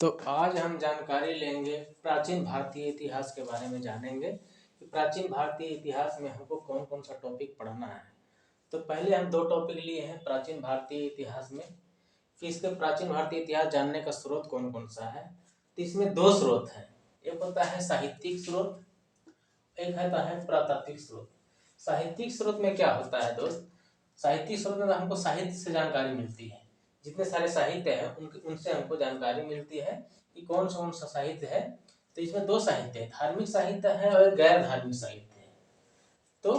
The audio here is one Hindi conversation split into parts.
तो आज हम जानकारी लेंगे प्राचीन भारतीय इतिहास के बारे में जानेंगे कि प्राचीन भारतीय इतिहास में हमको कौन कौन सा टॉपिक पढ़ना है। तो पहले हम दो टॉपिक लिए हैं प्राचीन भारतीय इतिहास में कि इसके प्राचीन भारतीय इतिहास जानने का स्रोत कौन कौन सा है। तो इसमें दो स्रोत हैं, एक होता है साहित्यिक स्रोत, एक होता है पुरातात्विक स्रोत। साहित्यिक स्रोत में क्या होता है दोस्त, साहित्यिक स्रोत में हमको साहित्य से जानकारी मिलती है, जितने सारे साहित्य हैं उनसे हमको जानकारी मिलती है कि कौन सा साहित्य है। तो इसमें दो साहित्य है, धार्मिक साहित्य है और गैर धार्मिक साहित्य है। तो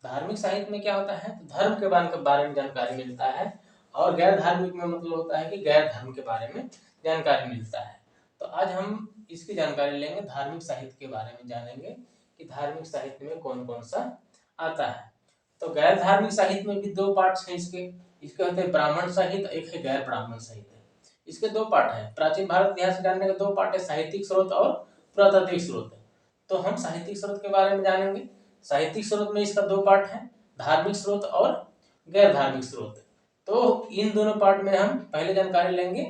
धार्मिक साहित्य में क्या होता है, तो धर्म के बारे में जानकारी मिलता है, और गैर धार्मिक में मतलब होता है कि गैर धर्म के बारे में जानकारी मिलता है। तो आज हम इसकी जानकारी लेंगे, धार्मिक साहित्य के बारे में जानेंगे कि धार्मिक साहित्य में कौन कौन सा आता है। तो गैर धार्मिक साहित्य में भी दो पार्ट हैं इसके होते हैं ब्राह्मण साहित्य, एक है गैर ब्राह्मण साहित्य। इसके दो पार्ट हैं, प्राचीन भारत इतिहास जानने के दो पार्ट है, साहित्यिक स्रोत और पुरातात्विक स्रोत। तो हम साहित्यिक स्रोत के बारे में जानेंगे। साहित्यिक स्रोत में इसका दो पार्ट है, धार्मिक स्रोत और गैर धार्मिक स्रोत। तो इन दोनों पार्ट में हम पहले जानकारी लेंगे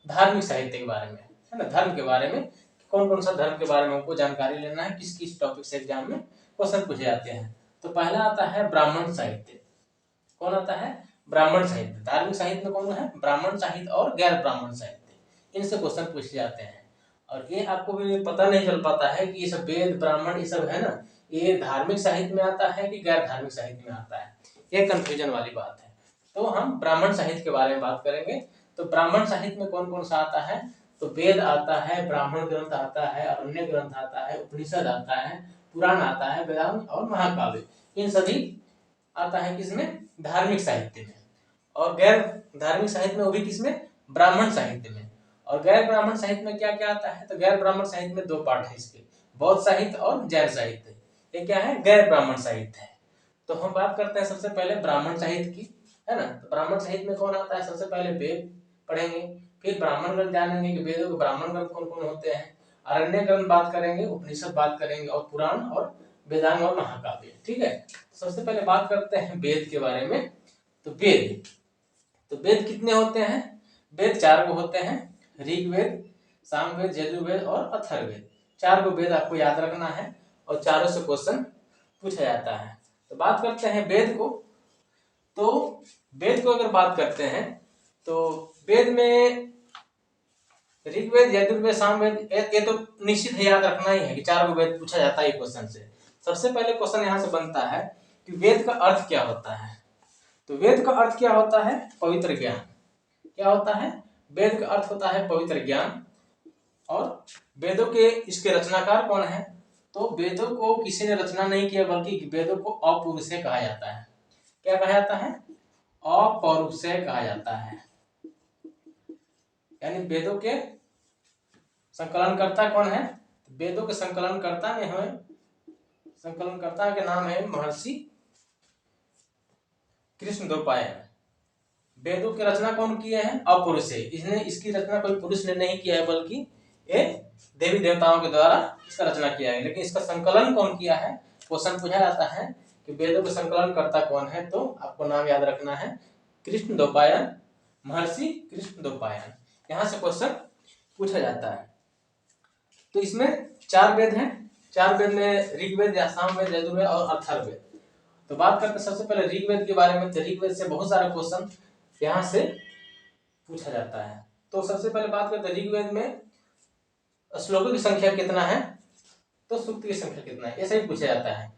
धार्मिक साहित्य के बारे में, है ना, धर्म के बारे में, कौन कौन सा धर्म के बारे में हमको जानकारी लेना है, किस किस टॉपिक से एग्जाम में क्वेश्चन पूछे जाते हैं। तो पहला आता है ब्राह्मण साहित्य। कौन आता है, ब्राह्मण साहित्य। धार्मिक साहित्य में कौन है, ब्राह्मण साहित्य और गैर ब्राह्मण साहित्य, इनसे क्वेश्चन पूछे जाते हैं। और ये आपको भी पता नहीं चल पाता है कि ये सब वेद ब्राह्मण ये सब है ना, ये धार्मिक साहित्य में आता है कि गैर धार्मिक साहित्य में आता है, ये कंफ्यूजन वाली बात है। तो हम ब्राह्मण साहित्य के बारे में बात करेंगे। तो ब्राह्मण साहित्य में कौन कौन सा आता है, तो वेद आता है, ब्राह्मण ग्रंथ आता है, अन्य ग्रंथ आता है, उपनिषद आता है, पुराण आता है, वेदांत और महाकाव्य, इन सभी आता है किसमें, धार्मिक साहित्य में। और गैर धार्मिक साहित्य में वो भी किसमें, ब्राह्मण साहित्य में। और गैर ब्राह्मण साहित्य में क्या क्या आता है, तो गैर ब्राह्मण साहित्य में दो पार्ट है इसके, बौद्ध साहित्य और जैन साहित्य। ये क्या है, गैर ब्राह्मण साहित्य है। तो हम बात करते हैं सबसे पहले ब्राह्मण साहित्य की, है ना। तो ब्राह्मण साहित्य में कौन आता है, सबसे पहले वेद पढ़ेंगे, फिर ब्राह्मण ग्रंथ जानेंगे कि वेदों के ब्राह्मण ग्रंथ कौन कौन होते हैं, अरण्य ग्रंथ बात करेंगे, उपनिषद बात करेंगे, और पुराण और वेदांग और महाकाव्य। ठीक है, सबसे पहले बात करते हैं वेद के बारे में। तो वेद कितने होते हैं, वेद चार को होते हैं, ऋग्वेद, सामवेद, यजुर्वेद और अथर्ववेद। चार को वेद आपको याद रखना है, और चारों से क्वेश्चन पूछा जाता है। तो बात करते हैं वेद को। तो वेद को अगर बात करते हैं तो वेद में ऋग्वेद, यजुर्वेद, सामवेद, ये तो निश्चित है, याद रखना ही है कि चार को वेद पूछा जाता है क्वेश्चन से। सबसे पहले क्वेश्चन यहाँ से बनता है कि वेद का अर्थ क्या होता है। तो वेद का अर्थ क्या होता है, पवित्र ज्ञान। क्या होता है, वेद का अर्थ होता है पवित्र ज्ञान। और वेदों के इसके रचनाकार कौन है, तो वेदों को किसी ने रचना नहीं किया, बल्कि वेदों को अपौरुषेय कहा जाता है। क्या कहा जाता है, अपौरुषेय कहा जाता है। यानी वेदों के संकलनकर्ता कौन है, वेदों के संकलनकर्ता में है, संकलनकर्ता के नाम है महर्षि कृष्णद्वैपायन। वेदों की रचना कौन किए हैं, अपौरुषेय। इसने इसकी रचना कोई पुरुष ने नहीं किया है, बल्कि ये देवी देवताओं के द्वारा इसका रचना किया है। लेकिन इसका संकलन कौन किया है, क्वेश्चन पूछा जाता है कि वेदों के संकलनकर्ता कौन है, तो आपको नाम याद रखना है, कृष्णद्वैपायन, महर्षि कृष्णद्वैपायन। यहाँ से क्वेश्चन पूछा जाता है। तो इसमें चार वेद हैं, चार वेद में ऋग्वेद, सामवेद, यजुर्वेद और अथर्ववेद। तो बात करते हैं सबसे पहले ऋग्वेद के बारे में। तो ऋग्वेद से बहुत सारे क्वेश्चन यहाँ से पूछा जाता है। तो सबसे पहले बात करते हैं ऋग्वेद में श्लोकों की संख्या कितना है, तो सूक्त की संख्या कितना है, ऐसे ही पूछा जाता है।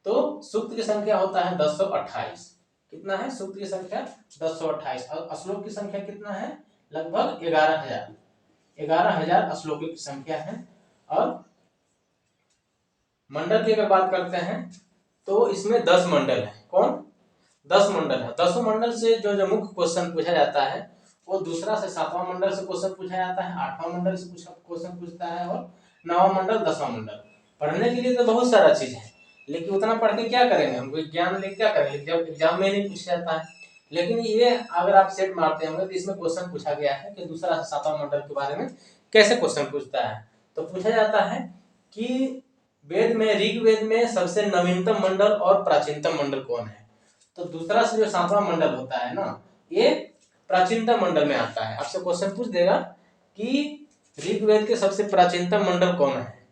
तो सूक्त की संख्या होता है 1028। कितना है, सूक्त की संख्या 1028। और श्लोक की संख्या कितना है, लगभग 11,000। 11,000 श्लोकों की संख्या है। और मंडल की अगर बात करते हैं तो इसमें 10 मंडल है। कौन, 10 मंडल है। 10 मंडल से जो मुख्य क्वेश्चन पूछा जाता है, वो दूसरा से 7वां मंडल से क्वेश्चन पूछा जाता है, 8वां मंडल से क्वेश्चन पूछता है, और 9वां मंडल, 10वां मंडल। पढ़ने के लिए तो बहुत सारा चीज है, लेकिन उतना पढ़ के क्या करेंगे, हम ज्ञान लेके क्या करेंगे जब एग्जाम में नहीं पूछा जाता है। लेकिन ये अगर आप सेट मारते होंगे तो इसमें क्वेश्चन पूछा गया है कि दूसरा से 7वां मंडल के बारे में कैसे क्वेश्चन पूछता है। तो पूछा जाता है कि वेद में, ऋग्वेद में सबसे नवीनतम मंडल और प्राचीनतम मंडल कौन है। तो दूसरा से जो 7वां मंडल होता है ना, ये प्राचीनतम मंडल में आता है। आपसे क्वेश्चन पूछ देगा कि ऋग्वेद के सबसे प्राचीनतम मंडल कौन है,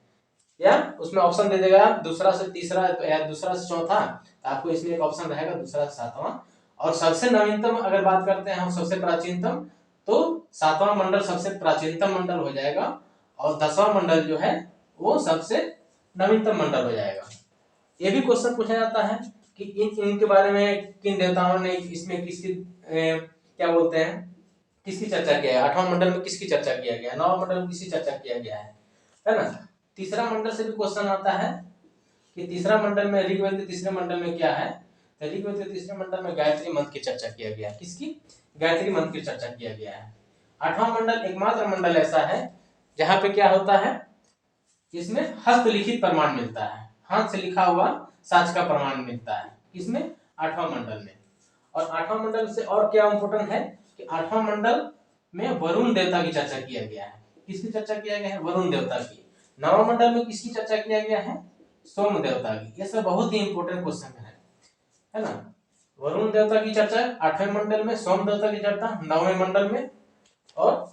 या उसमें ऑप्शन दे देगा दूसरा से तीसरा या दूसरा से चौथा, तो आपको इसमें एक ऑप्शन रहेगा दूसरा से सातवां। और सबसे नवीनतम अगर बात करते हैं हम सबसे प्राचीनतम, तो सातवां मंडल सबसे प्राचीनतम मंडल हो जाएगा और 10वां मंडल जो है वो सबसे नवीनतम मंडल हो जाएगा। ये भी क्वेश्चन पूछा जाता है कि इनके बारे में किन देवताओं ने इसमें किसकी क्या बोलते हैं किसकी चर्चा किया है, 8वां मंडल में किसकी चर्चा किया गया है, 9वां मंडल में किसकी चर्चा किया गया है ना। तीसरा मंडल से भी क्वेश्चन आता है कि तीसरा मंडल में ऋग्वेद के तीसरे मंडल में क्या है, तो ऋग्वेद के तीसरे मंडल में गायत्री मंत्र की चर्चा किया गया है। किसकी, गायत्री मंत्र की चर्चा किया गया है। 8वां मंडल एकमात्र मंडल ऐसा है जहां पे क्या होता है, इसमें हस्तलिखित प्रमाण मिलता है, हाथ से लिखा हुआ साक्ष्य का प्रमाण मिलता है, इसमें 8वां मंडल में। और 8वां मंडल से और क्या इंपोर्टेंट है कि 8वां मंडल में वरुण देवता की चर्चा किया गया है। किसकी चर्चा किया गया है, वरुण देवता की। 9वां मंडल में किसकी चर्चा किया गया है, सोम देवता की। ये सब बहुत ही इंपोर्टेंट क्वेश्चन है ना। वरुण देवता की चर्चा 8वें मंडल में, सोम देवता की चर्चा 9वें मंडल में, और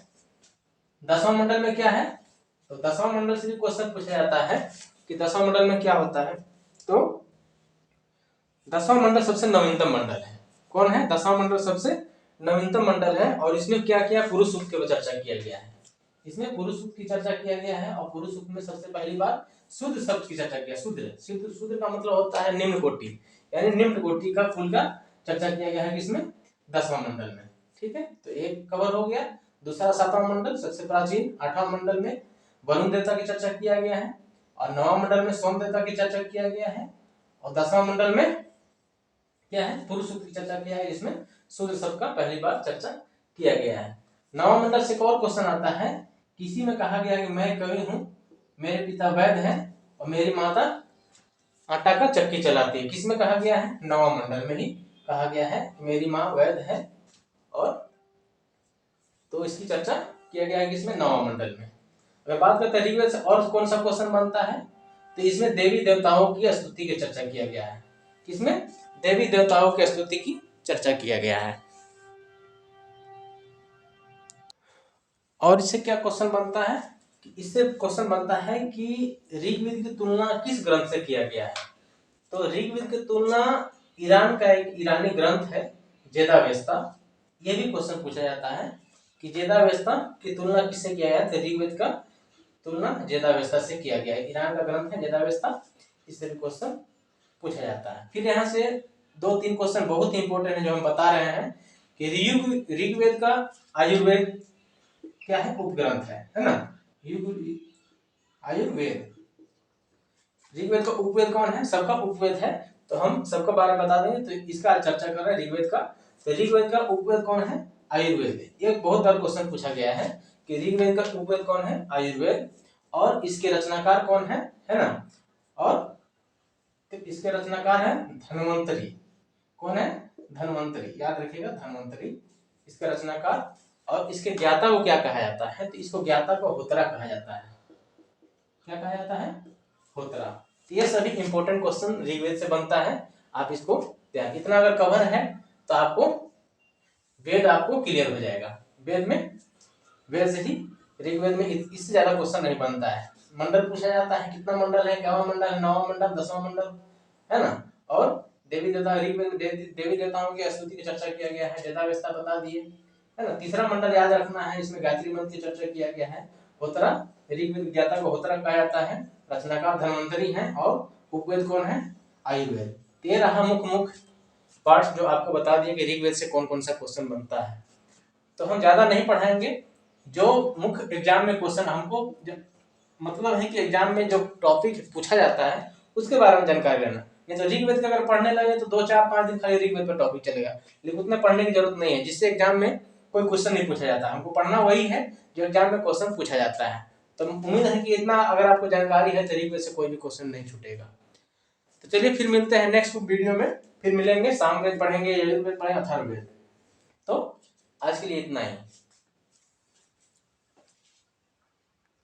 10वां मंडल में क्या है, तो 10वां मंडल से भी क्वेश्चन पूछा जाता है कि 10वां मंडल में क्या होता है। तो 10वां मंडल सबसे नवीनतम मंडल है। कौन है, 10वां मंडल सबसे नवीनतम मंडल है और इसमें क्या किया, पुरुष सूक्त की चर्चा किया गया है। इसमें पुरुष सूक्त की चर्चा किया गया है और पुरुष सूक्त में सबसे पहली बार शूद्र शब्द की चर्चा किया। शूद्र का मतलब होता है निम्न कोटि, यानी निम्न कोटि का कुल का चर्चा किया गया है किसमें, 10वां मंडल में। ठीक है, तो एक कवर हो गया। दूसरा 7वां मंडल सबसे प्राचीन, 8वां मंडल में वरुण देवता की चर्चा किया गया है और 9वां मंडल में सोम देवता की चर्चा किया गया है और 10वां मंडल में क्या है, पुरुष सूक्त की चर्चा किया है, जिसमें शूद्र शब्द का पहली बार चर्चा किया गया है। 9वां मंडल से एक और क्वेश्चन आता है, किसी में कहा गया कि मैं कवि हूं, मेरे पिता वैद्य हैं और मेरी माता आटा का चक्की चलाती है। किसमें कहा गया है, 9वां मंडल में ही कहा गया है कि मेरी माँ वैद्य है, और तो इसकी चर्चा किया गया है किसमें, 9वां मंडल में। अगर बात करते हैं ऋग्वेद से और कौन सा क्वेश्चन बनता है, तो इसमें देवी देवताओं की स्तुति की चर्चा किया गया है। किसमें, देवी देवताओं की स्तुति की चर्चा किया गया है। और इससे क्या क्वेश्चन बनता है, इससे क्वेश्चन बनता है कि ऋग्वेद की तुलना किस ग्रंथ से किया गया है। तो ऋग्वेद की तुलना ईरान का एक ईरानी ग्रंथ है वेदावेस्ता, ये भी क्वेश्चन पूछा जाता है कि वेदावेस्ता की तुलना किससे किया गया है, तो ऋग्वेद का तुलना वेदावेस्ता से किया गया है। ईरान का ग्रंथ है वेदावेस्ता, इससे भी क्वेश्चन पूछा जाता है। फिर यहाँ से 2-3 क्वेश्चन बहुत इंपॉर्टेंट है जो हम बता रहे हैं कि ऋग्वेद का आयुर्वेद क्या है, उपग्रंथ है ना। आयुर्वेद, ऋग्वेद का उपवेद कौन है, सबका उपवेद है, तो हम सबके बारे में बता देंगे। तो इसका चर्चा कर रहे हैं ऋग्वेद का, तो ऋग्वेद का उपवेद कौन है, आयुर्वेद। ये बहुत बार क्वेश्चन पूछा गया है कि ऋग्वेद का उपवेद कौन है, आयुर्वेद, और इसके रचनाकार कौन है ना। और तो इसके रचनाकार है धन्वंतरी। कौन है, धन्वंतरी, याद रखिएगा धन्वंतरी इसका रचनाकार। और इसके ज्ञाता को क्या कहा जाता है, तो इसको ज्ञाता को होतरा कहा जाता है। क्या कहा जाता है, होतरा। ये सभी इंपॉर्टेंट क्वेश्चन ऋग्वेद से बनता है, आप इसको ध्यान, इतना अगर कवर है तो आपको वेद आपको क्लियर हो जाएगा। वेद से ही ऋग्वेद में इससे ज्यादा क्वेश्चन नहीं बनता है। मंडल पूछा जाता है, कितना मंडल है, 11वां मंडल है, 9वां मंडल, 10वां मंडल, है ना। और देवी देवता, ऋग्वेद में देवी देवताओं की स्तुति की चर्चा किया गया है, वेदावेस्ता बता दिए, है ना। तीसरा मंडल याद रखना है, इसमें गायत्री मंत्र की चर्चा किया गया है। होतरा, ऋग्वेद ज्ञाता को होतरा कहा जाता है, रचनाकार धन्वंतरी है, और उपवेद कौन है, आयुर्वेद। 13 मुख्य पार्ट जो आपको बता दिए कि ऋग्वेद से कौन कौन सा क्वेश्चन बनता है। तो हम ज्यादा नहीं पढ़ाएंगे, जो मुख्य एग्जाम में क्वेश्चन हमको मतलब है कि एग्जाम में जो टॉपिक पूछा जाता है उसके बारे में जानकारी लेना। नहीं तो ऋग्वेद का अगर पढ़ने लगे तो 2-4-5 दिन खाली ऋग्वेद पर टॉपिक चलेगा, लेकिन उतने पढ़ने की जरूरत नहीं है, जिससे एग्जाम में कोई क्वेश्चन नहीं पूछा जाता। हमको पढ़ना वही है जो एग्जाम में क्वेश्चन पूछा जाता है। तो उम्मीद है कि इतना अगर आपको जानकारी है तो ऋग्वेद से कोई भी क्वेश्चन नहीं छूटेगा। तो चलिए फिर मिलते हैं नेक्स्ट वीडियो में, फिर मिलेंगे, सामवेद पढ़ेंगे, यजुर्वेद पढ़ेंगे, अथर्ववेद। तो आज के लिए इतना ही।